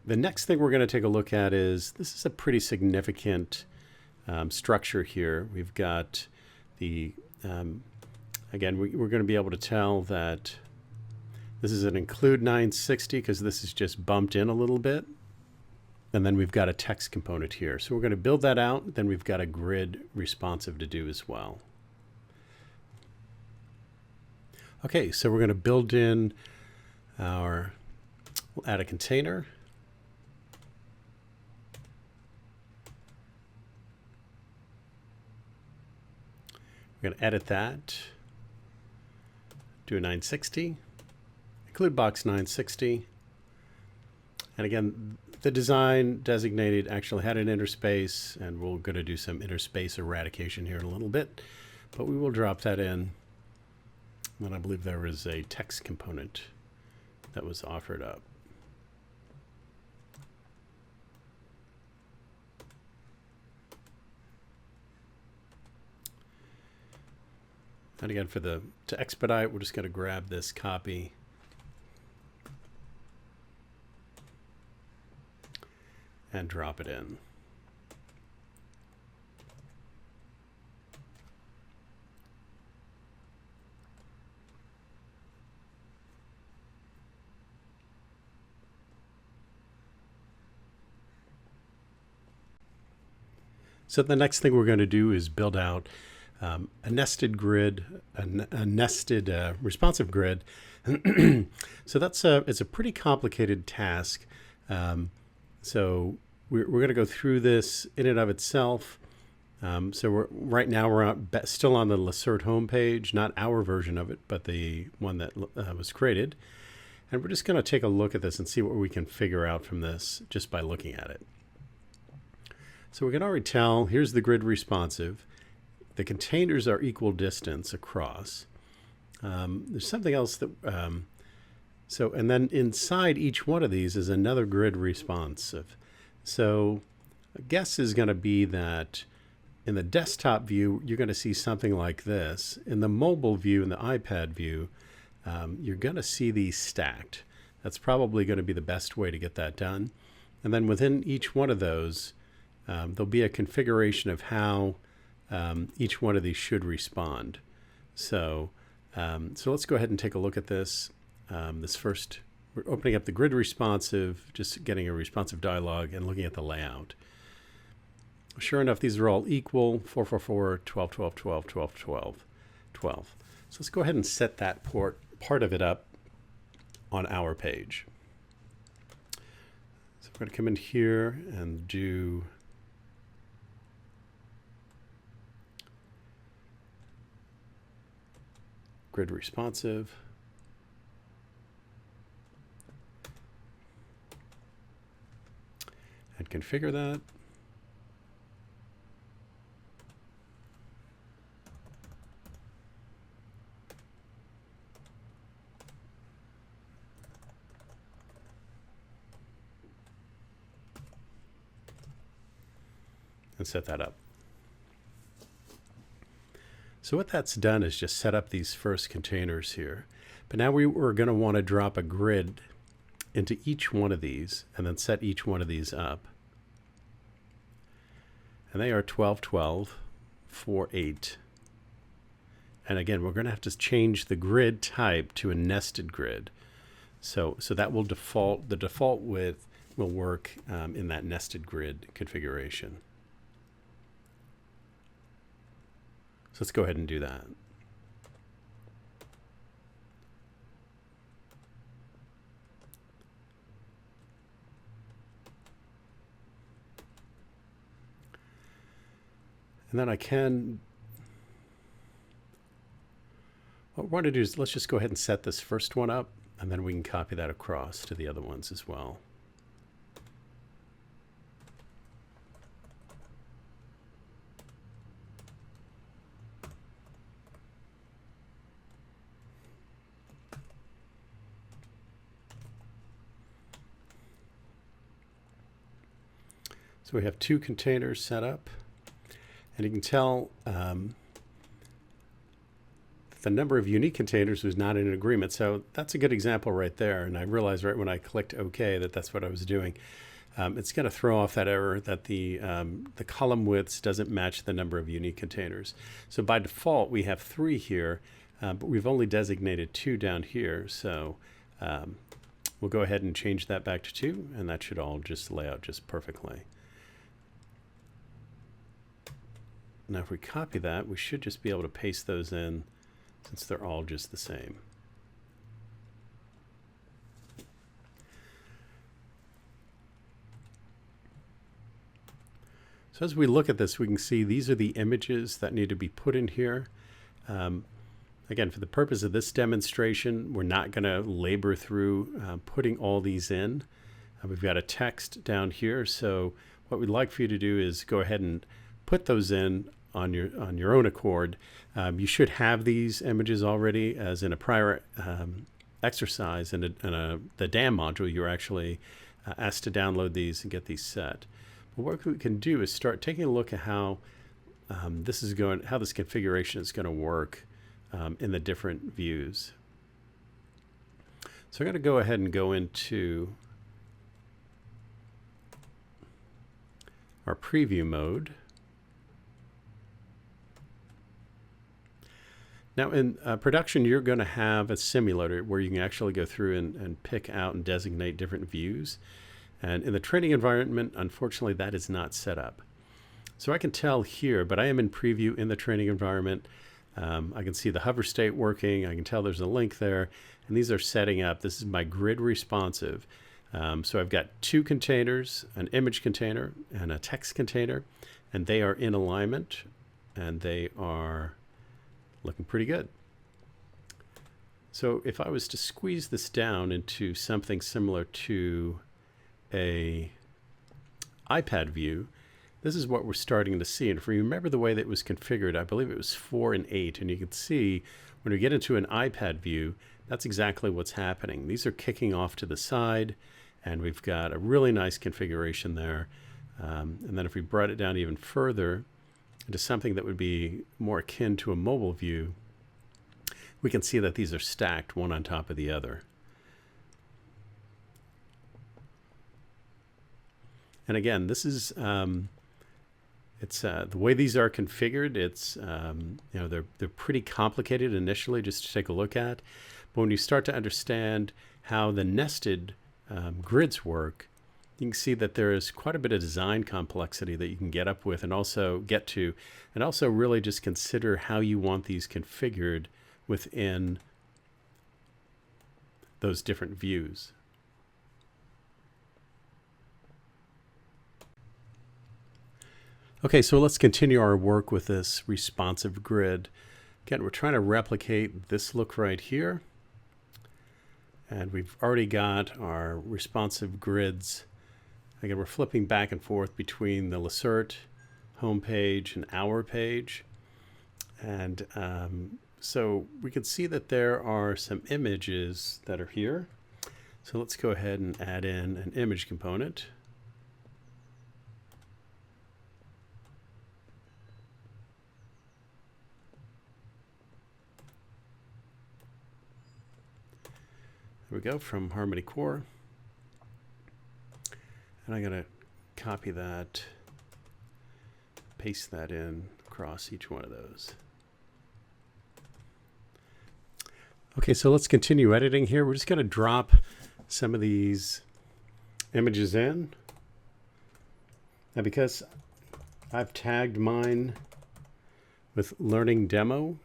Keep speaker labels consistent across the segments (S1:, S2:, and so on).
S1: The next thing we're going to take a look at is, this is a pretty significant structure here. We've got the, again, we're going to be able to tell that this is an include 960 because this is just bumped in a little bit. And then we've got a text component here. So we're going to build that out. Then we've got a grid responsive to do as well. Okay, so we're going to build in our, we'll add a container. We're going to edit that, do a 960, include box 960. And again, the design designated actually had an interspace, and we're going to do some interspace eradication here in a little bit, but we will drop that in. And I believe there was a text component that was offered up. And again, to expedite, we're just going to grab this copy and drop it in. So the next thing we're going to do is build out a nested grid, a nested responsive grid. So it's a pretty complicated task. So we're going to go through this in and of itself. So right now we're still on the lacerte homepage, not our version of it, but the one that was created. And we're just going to take a look at this and see what we can figure out from this just by looking at it. So we can already tell, here's the grid responsive. The containers are equal distance across. There's something else that, and then inside each one of these is another grid responsive. So a guess is going to be that in the desktop view, you're going to see something like this. In the mobile view, in the iPad view, you're going to see these stacked. That's probably going to be the best way to get that done. And then within each one of those, there'll be a configuration of how each one of these should respond. So let's go ahead and take a look at this. This first, we're opening up the grid responsive, just getting a responsive dialog and looking at the layout. Sure enough, these are all equal, 444, 12, 12, 12, 12, 12, 12. So let's go ahead and set that part of it up on our page. So we're going to come in here and do grid responsive. And configure that. And set that up. So what that's done is just set up these first containers here. But now we're going to want to drop a grid into each one of these and then set each one of these up. And they are 12, 12, 4, 8. And again, we're going to have to change the grid type to a nested grid. So that will default, the default width will work in that nested grid configuration. So let's go ahead and do that. And then what we want to do is let's just go ahead and set this first one up, and then we can copy that across to the other ones as well. So we have two containers set up, and you can tell the number of unique containers was not in agreement. So that's a good example right there. And I realized right when I clicked OK that that's what I was doing. It's going to throw off that error that the column widths doesn't match the number of unique containers. So by default, we have 3 here, but we've only designated 2 down here. So we'll go ahead and change that back to 2, and that should all just lay out just perfectly. Now if we copy that, we should just be able to paste those in since they're all just the same. So as we look at this, we can see these are the images that need to be put in here. Again, for the purpose of this demonstration, we're not going to labor through putting all these in. We've got a text down here, so what we'd like for you to do is go ahead and put those in on your own accord. You should have these images already, as in a prior exercise in the DAM module. You're actually asked to download these and get these set. But what we can do is start taking a look at how how this configuration is going to work in the different views. So I'm going to go ahead and go into our preview mode. Now in production, you're going to have a simulator where you can actually go through and pick out and designate different views. And in the training environment, unfortunately, that is not set up. So I can tell here, but I am in preview in the training environment. I can see the hover state working. I can tell there's a link there. And these are setting up. This is my grid responsive. So I've got 2 containers, an image container and a text container, and they are in alignment, and they are looking pretty good. So if I was to squeeze this down into something similar to a iPad view, this is what we're starting to see. And if you remember the way that it was configured, I believe it was 4 and 8, and you can see when we get into an iPad view, that's exactly what's happening. These are kicking off to the side, and we've got a really nice configuration there. And then if we brought it down even further into something that would be more akin to a mobile view, we can see that these are stacked one on top of the other. And again, this is the way these are configured. It's they're pretty complicated initially just to take a look at, but when you start to understand how the nested grids work, you can see that there is quite a bit of design complexity that you can get up with and also get to, and also really just consider how you want these configured within those different views. Okay, so let's continue our work with this responsive grid. Again, we're trying to replicate this look right here. And we've already got our responsive grids. Again, we're flipping back and forth between the lacerte homepage and our page. And so we can see that there are some images that are here. So let's go ahead and add in an image component. There we go, from Harmony Core. And I'm going to copy that, paste that in across each one of those. Okay, so let's continue editing here. We're just going to drop some of these images in. Now, because I've tagged mine with learning demo,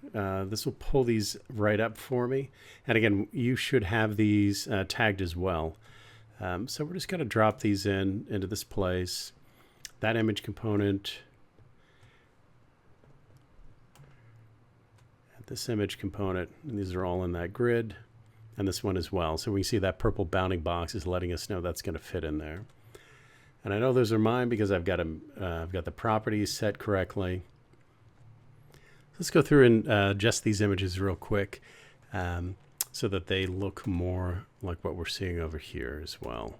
S1: this will pull these right up for me. And again, you should have these tagged as well. So we're just going to drop these into this place, that image component, and this image component, and these are all in that grid, and this one as well. So we see that purple bounding box is letting us know that's going to fit in there. And I know those are mine because I've got the properties set correctly. Let's go through and adjust these images real quick so that they look more like what we're seeing over here as well.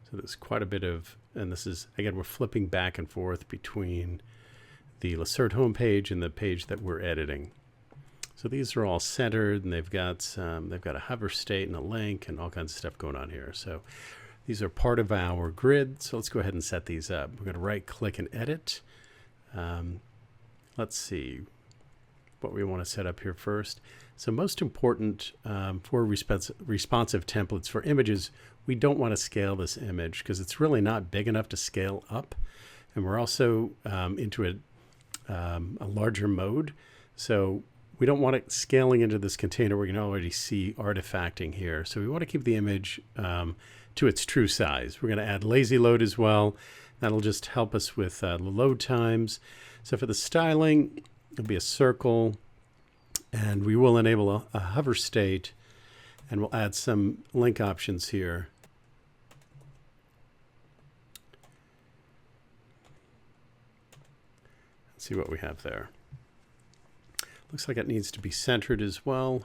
S1: So there's quite a bit of, and this is, again, we're flipping back and forth between the lacerte homepage and the page that we're editing. So these are all centered, and they've got a hover state and a link and all kinds of stuff going on here. So these are part of our grid. So let's go ahead and set these up. We're going to right click and edit. Let's see what we want to set up here first. So most important for responsive templates for images, we don't want to scale this image because it's really not big enough to scale up. And we're also into a larger mode. So we don't want it scaling into this container where you can already see artifacting here. So we want to keep the image to its true size. We're going to add lazy load as well. That'll just help us with the load times. So for the styling, it'll be a circle, and we will enable a hover state, and we'll add some link options here. Let's see what we have there. Looks like it needs to be centered as well.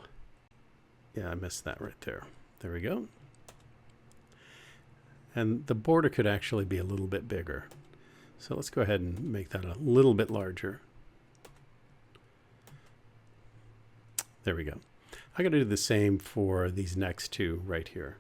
S1: Yeah, I missed that right there. There we go. And the border could actually be a little bit bigger. So let's go ahead and make that a little bit larger. There we go. I'm going to do the same for these next two right here.